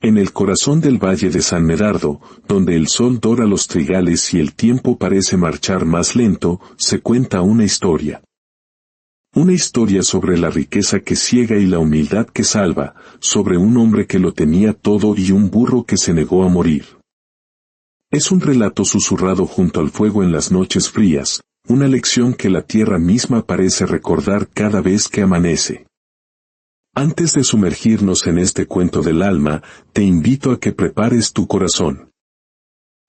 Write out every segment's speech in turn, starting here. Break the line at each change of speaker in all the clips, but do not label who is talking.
En el corazón del valle de San Medardo, donde el sol dora los trigales y el tiempo parece marchar más lento, se cuenta una historia. Una historia sobre la riqueza que ciega y la humildad que salva, sobre un hombre que lo tenía todo y un burro que se negó a morir. Es un relato susurrado junto al fuego en las noches frías, una lección que la tierra misma parece recordar cada vez que amanece. Antes de sumergirnos en este cuento del alma, te invito a que prepares tu corazón.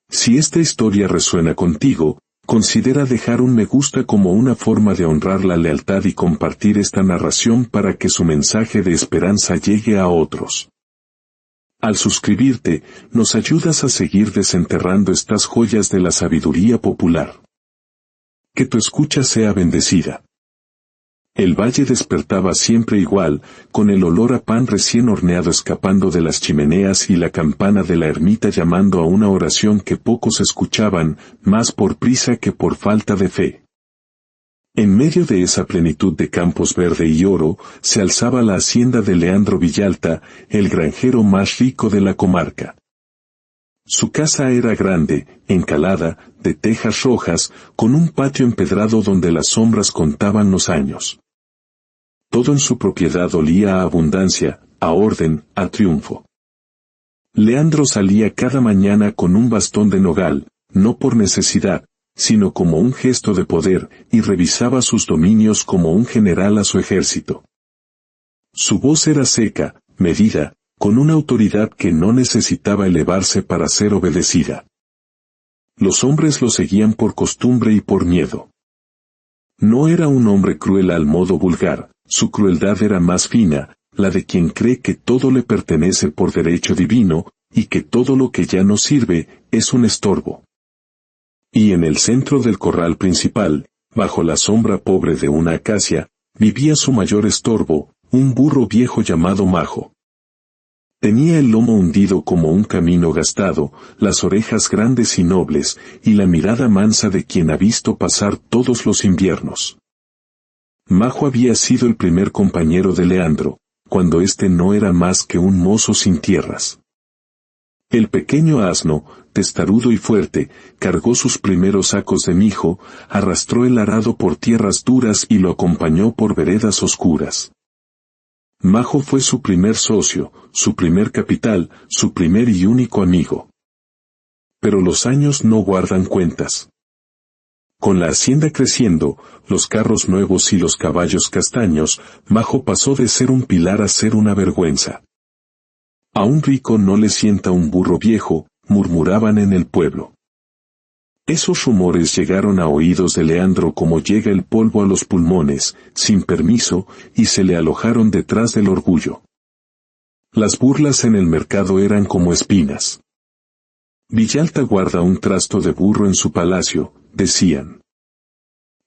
Si esta historia resuena contigo, considera dejar un me gusta como una forma de honrar la lealtad y compartir esta narración para que su mensaje de esperanza llegue a otros. Al suscribirte, nos ayudas a seguir desenterrando estas joyas de la sabiduría popular. Que tu escucha sea bendecida. El valle despertaba siempre igual, con el olor a pan recién horneado escapando de las chimeneas y la campana de la ermita llamando a una oración que pocos escuchaban, más por prisa que por falta de fe. En medio de esa plenitud de campos verde y oro, se alzaba la hacienda de Leandro Villalta, el granjero más rico de la comarca. Su casa era grande, encalada, de tejas rojas, con un patio empedrado donde las sombras contaban los años. Todo en su propiedad olía a abundancia, a orden, a triunfo. Leandro salía cada mañana con un bastón de nogal, no por necesidad, sino como un gesto de poder, y revisaba sus dominios como un general a su ejército. Su voz era seca, medida, con una autoridad que no necesitaba elevarse para ser obedecida. Los hombres lo seguían por costumbre y por miedo. No era un hombre cruel al modo vulgar, su crueldad era más fina, la de quien cree que todo le pertenece por derecho divino, y que todo lo que ya no sirve, es un estorbo. Y en el centro del corral principal, bajo la sombra pobre de una acacia, vivía su mayor estorbo, un burro viejo llamado Majo. Tenía el lomo hundido como un camino gastado, las orejas grandes y nobles, y la mirada mansa de quien ha visto pasar todos los inviernos. Majo había sido el primer compañero de Leandro, cuando éste no era más que un mozo sin tierras. El pequeño asno, testarudo y fuerte, cargó sus primeros sacos de mijo, arrastró el arado por tierras duras y lo acompañó por veredas oscuras. Majo fue su primer socio, su primer capital, su primer y único amigo. Pero los años no guardan cuentas. Con la hacienda creciendo, los carros nuevos y los caballos castaños, Majo pasó de ser un pilar a ser una vergüenza. A un rico no le sienta un burro viejo, murmuraban en el pueblo. Esos rumores llegaron a oídos de Leandro como llega el polvo a los pulmones, sin permiso, y se le alojaron detrás del orgullo. Las burlas en el mercado eran como espinas. Villalta guarda un trasto de burro en su palacio, decían.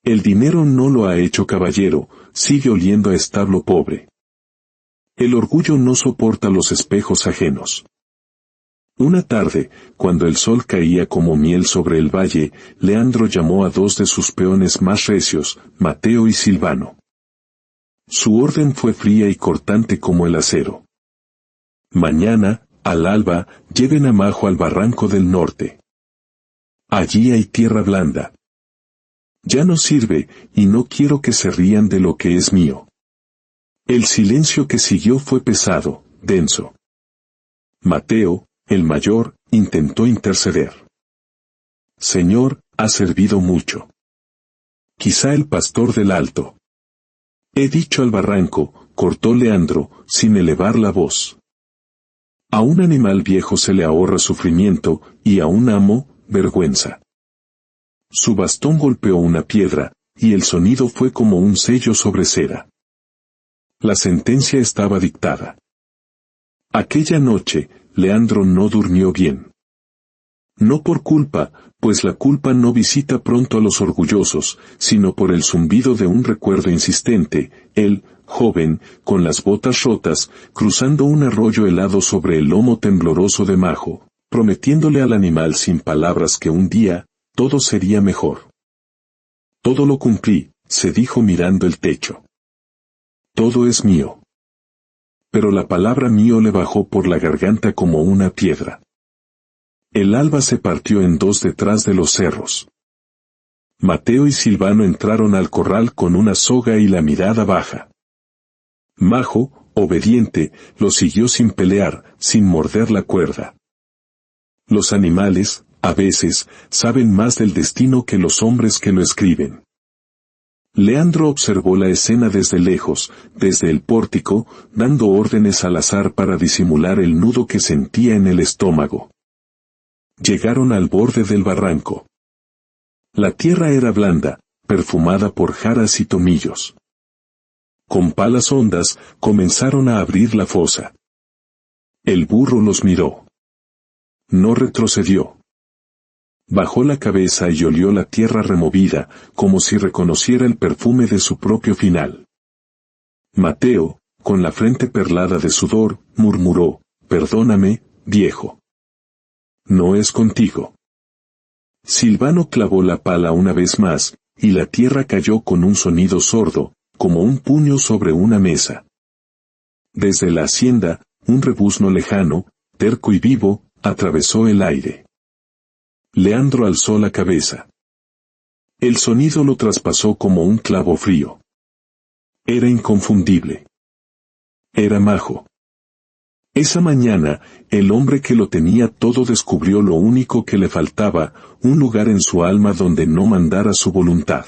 El dinero no lo ha hecho caballero, sigue oliendo a establo pobre. El orgullo no soporta los espejos ajenos. Una tarde, cuando el sol caía como miel sobre el valle, Leandro llamó a dos de sus peones más recios, Mateo y Silvano. Su orden fue fría y cortante como el acero. Mañana, al alba, lleven a Majo al barranco del norte. Allí hay tierra blanda. Ya no sirve, y no quiero que se rían de lo que es mío. El silencio que siguió fue pesado, denso. Mateo, el mayor, intentó interceder. Señor, ha servido mucho. Quizá el pastor del alto. He dicho al barranco, cortó Leandro, sin elevar la voz. A un animal viejo se le ahorra sufrimiento, y a un amo, vergüenza. Su bastón golpeó una piedra, y el sonido fue como un sello sobre cera. La sentencia estaba dictada. Aquella noche, Leandro no durmió bien. No por culpa, pues la culpa no visita pronto a los orgullosos, sino por el zumbido de un recuerdo insistente, él, joven, con las botas rotas, cruzando un arroyo helado sobre el lomo tembloroso de Majo, prometiéndole al animal sin palabras que un día, todo sería mejor. Todo lo cumplí, se dijo mirando el techo. Todo es mío. pero la palabra mío le bajó por la garganta como una piedra. El alba se partió en dos detrás de los cerros. Mateo y Silvano entraron al corral con una soga y la mirada baja. Majo, obediente, lo siguió sin pelear, sin morder la cuerda. Los animales, a veces, saben más del destino que los hombres que lo escriben. Leandro observó la escena desde lejos, desde el pórtico, dando órdenes al azar para disimular el nudo que sentía en el estómago. Llegaron al borde del barranco. La tierra era blanda, perfumada por jaras y tomillos. Con palas hondas, comenzaron a abrir la fosa. El burro los miró. No retrocedió. Bajó la cabeza y olió la tierra removida, como si reconociera el perfume de su propio final. Mateo, con la frente perlada de sudor, murmuró: «Perdóname, viejo. No es contigo». Silvano clavó la pala una vez más, y la tierra cayó con un sonido sordo, como un puño sobre una mesa. Desde la hacienda, un rebuzno lejano, terco y vivo, atravesó el aire. Leandro alzó la cabeza. El sonido lo traspasó como un clavo frío. Era inconfundible. Era Majo. Esa mañana, el hombre que lo tenía todo descubrió lo único que le faltaba, un lugar en su alma donde no mandara su voluntad.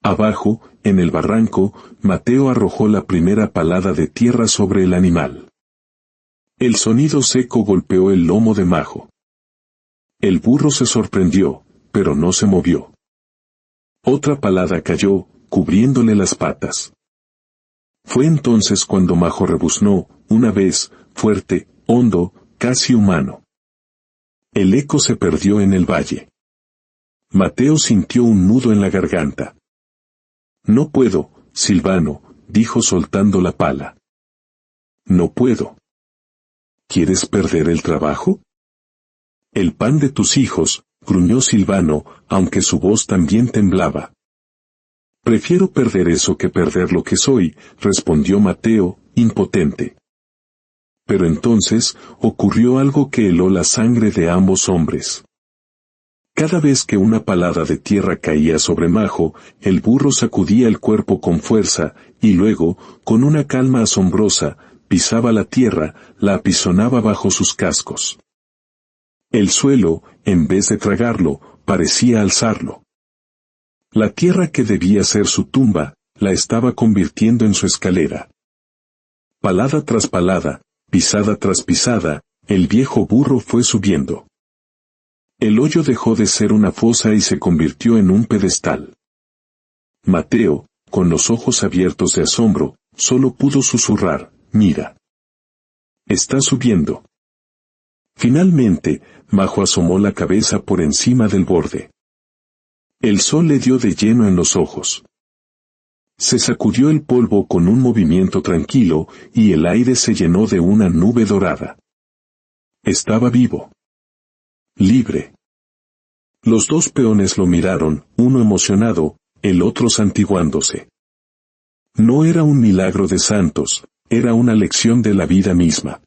Abajo, en el barranco, Mateo arrojó la primera palada de tierra sobre el animal. El sonido seco golpeó el lomo de Majo. El burro se sorprendió, pero no se movió. Otra palada cayó, cubriéndole las patas. Fue entonces cuando Majo rebuznó, una vez, fuerte, hondo, casi humano. El eco se perdió en el valle. Mateo sintió un nudo en la garganta. «No puedo, Silvano», dijo soltando la pala. «No puedo». «¿Quieres perder el trabajo?» «El pan de tus hijos», gruñó Silvano, aunque su voz también temblaba. «Prefiero perder eso que perder lo que soy», respondió Mateo, impotente. Pero entonces, ocurrió algo que heló la sangre de ambos hombres. Cada vez que una palada de tierra caía sobre Majo, el burro sacudía el cuerpo con fuerza, y luego, con una calma asombrosa, pisaba la tierra, la apisonaba bajo sus cascos. El suelo, en vez de tragarlo, parecía alzarlo. La tierra que debía ser su tumba, la estaba convirtiendo en su escalera. Palada tras palada, pisada tras pisada, el viejo burro fue subiendo. El hoyo dejó de ser una fosa y se convirtió en un pedestal. Mateo, con los ojos abiertos de asombro, solo pudo susurrar: «Mira. Está subiendo». Finalmente, Majo asomó la cabeza por encima del borde. El sol le dio de lleno en los ojos. Se sacudió el polvo con un movimiento tranquilo, y el aire se llenó de una nube dorada. Estaba vivo. Libre. Los dos peones lo miraron, uno emocionado, el otro santiguándose. No era un milagro de santos, era una lección de la vida misma.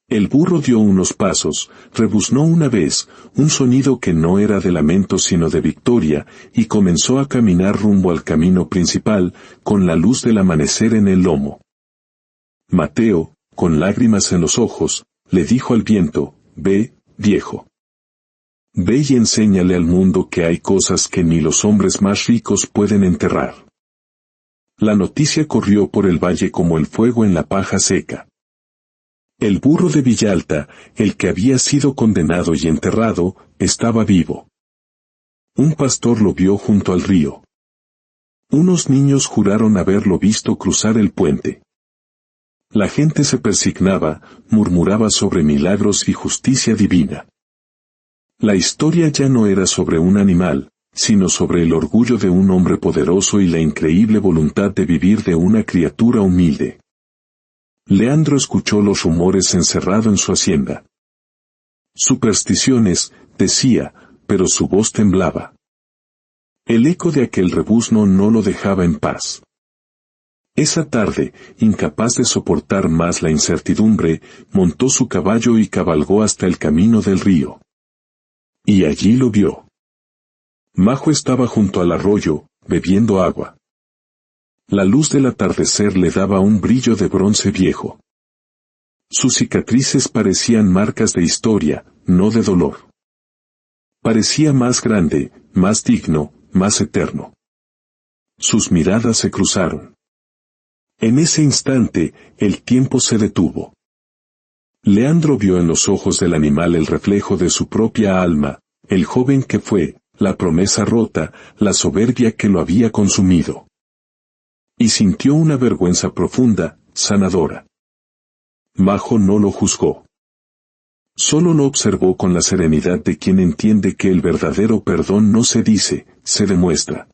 El burro dio unos pasos, rebuznó una vez, un sonido que no era de lamento sino de victoria, y comenzó a caminar rumbo al camino principal, con la luz del amanecer en el lomo. Mateo, con lágrimas en los ojos, le dijo al viento: «Ve, viejo. Ve y enséñale al mundo que hay cosas que ni los hombres más ricos pueden enterrar». La noticia corrió por el valle como el fuego en la paja seca. El burro de Villalta, el que había sido condenado y enterrado, estaba vivo. Un pastor lo vio junto al río. Unos niños juraron haberlo visto cruzar el puente. La gente se persignaba, murmuraba sobre milagros y justicia divina. La historia ya no era sobre un animal, sino sobre el orgullo de un hombre poderoso y la increíble voluntad de vivir de una criatura humilde. Leandro escuchó los rumores encerrado en su hacienda. «Supersticiones», decía, pero su voz temblaba. El eco de aquel rebuzno no lo dejaba en paz. Esa tarde, incapaz de soportar más la incertidumbre, montó su caballo y cabalgó hasta el camino del río. Y allí lo vio. Majo estaba junto al arroyo, bebiendo agua. La luz del atardecer le daba un brillo de bronce viejo. Sus cicatrices parecían marcas de historia, no de dolor. Parecía más grande, más digno, más eterno. Sus miradas se cruzaron. En ese instante, el tiempo se detuvo. Leandro vio en los ojos del animal el reflejo de su propia alma, el joven que fue, la promesa rota, la soberbia que lo había consumido. Y sintió una vergüenza profunda, sanadora. Majo no lo juzgó. Solo lo observó con la serenidad de quien entiende que el verdadero perdón no se dice, se demuestra.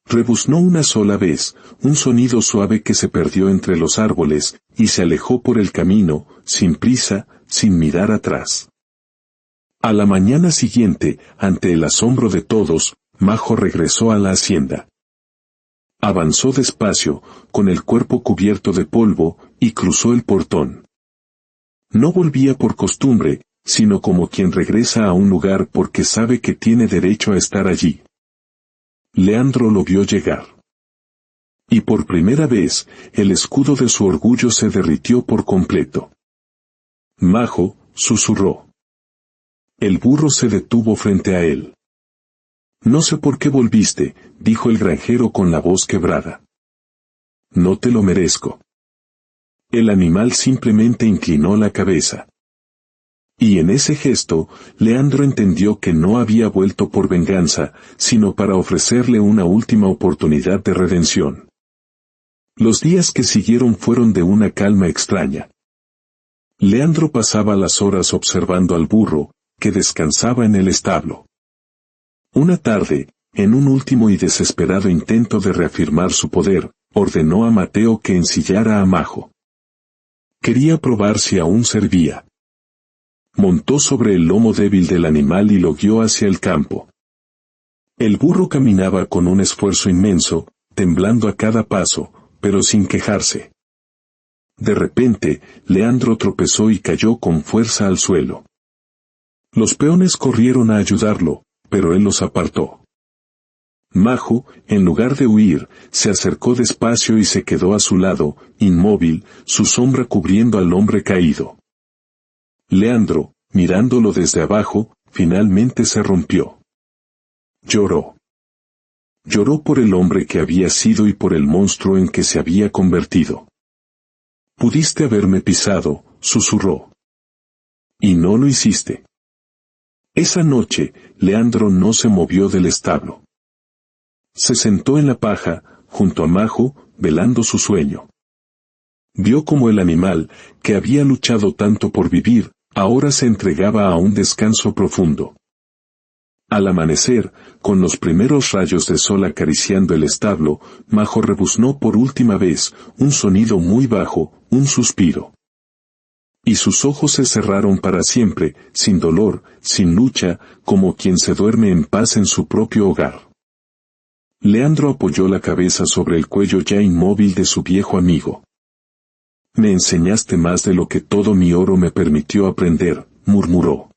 Rebuznó una sola vez, un sonido suave que se perdió entre los árboles, y se alejó por el camino, sin prisa, sin mirar atrás. A la mañana siguiente, ante el asombro de todos, Majo regresó a la hacienda. Avanzó despacio, con el cuerpo cubierto de polvo, y cruzó el portón. No volvía por costumbre, sino como quien regresa a un lugar porque sabe que tiene derecho a estar allí. Leandro lo vio llegar. Y por primera vez, el escudo de su orgullo se derritió por completo. Majo, susurró. El burro se detuvo frente a él. No sé por qué volviste, dijo el granjero con la voz quebrada. No te lo merezco. El animal simplemente inclinó la cabeza. Y en ese gesto, Leandro entendió que no había vuelto por venganza, sino para ofrecerle una última oportunidad de redención. Los días que siguieron fueron de una calma extraña. Leandro pasaba las horas observando al burro, que descansaba en el establo. Una tarde, en un último y desesperado intento de reafirmar su poder, ordenó a Mateo que ensillara a Majo. Quería probar si aún servía. Montó sobre el lomo débil del animal y lo guió hacia el campo. El burro caminaba con un esfuerzo inmenso, temblando a cada paso, pero sin quejarse. De repente, Leandro tropezó y cayó con fuerza al suelo. Los peones corrieron a ayudarlo, pero él los apartó. Majo, en lugar de huir, se acercó despacio y se quedó a su lado, inmóvil, su sombra cubriendo al hombre caído. Leandro, mirándolo desde abajo, finalmente se rompió. Lloró. Lloró por el hombre que había sido y por el monstruo en que se había convertido. Pudiste haberme pisado, susurró. Y no lo hiciste. Esa noche, Leandro no se movió del establo. Se sentó en la paja, junto a Majo, velando su sueño. Vio cómo el animal, que había luchado tanto por vivir, ahora se entregaba a un descanso profundo. Al amanecer, con los primeros rayos de sol acariciando el establo, Majo rebuznó por última vez, un sonido muy bajo, un suspiro. Y sus ojos se cerraron para siempre, sin dolor, sin lucha, como quien se duerme en paz en su propio hogar. Leandro apoyó la cabeza sobre el cuello ya inmóvil de su viejo amigo. Me enseñaste más de lo que todo mi oro me permitió aprender, murmuró.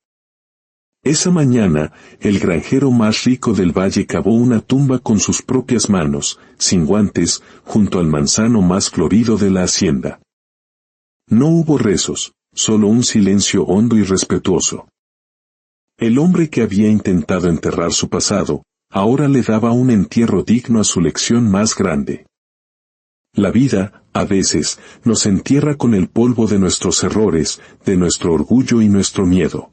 Esa mañana, el granjero más rico del valle cavó una tumba con sus propias manos, sin guantes, junto al manzano más florido de la hacienda. No hubo rezos, solo un silencio hondo y respetuoso. El hombre que había intentado enterrar su pasado, ahora le daba un entierro digno a su lección más grande. La vida, a veces, nos entierra con el polvo de nuestros errores, de nuestro orgullo y nuestro miedo.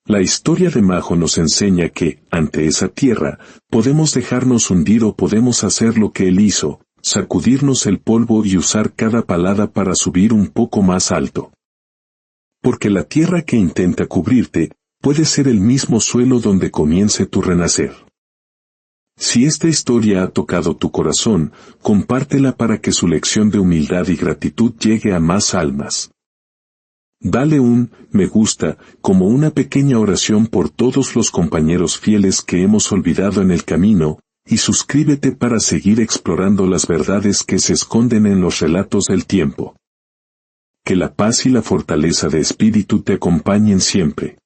La historia de Majo nos enseña que, ante esa tierra, podemos dejarnos hundir o podemos hacer lo que él hizo, sacudirnos el polvo y usar cada palada para subir un poco más alto. Porque la tierra que intenta cubrirte, puede ser el mismo suelo donde comience tu renacer. Si esta historia ha tocado tu corazón, compártela para que su lección de humildad y gratitud llegue a más almas. Dale un me gusta, como una pequeña oración por todos los compañeros fieles que hemos olvidado en el camino, y suscríbete para seguir explorando las verdades que se esconden en los relatos del tiempo. Que la paz y la fortaleza de espíritu te acompañen siempre.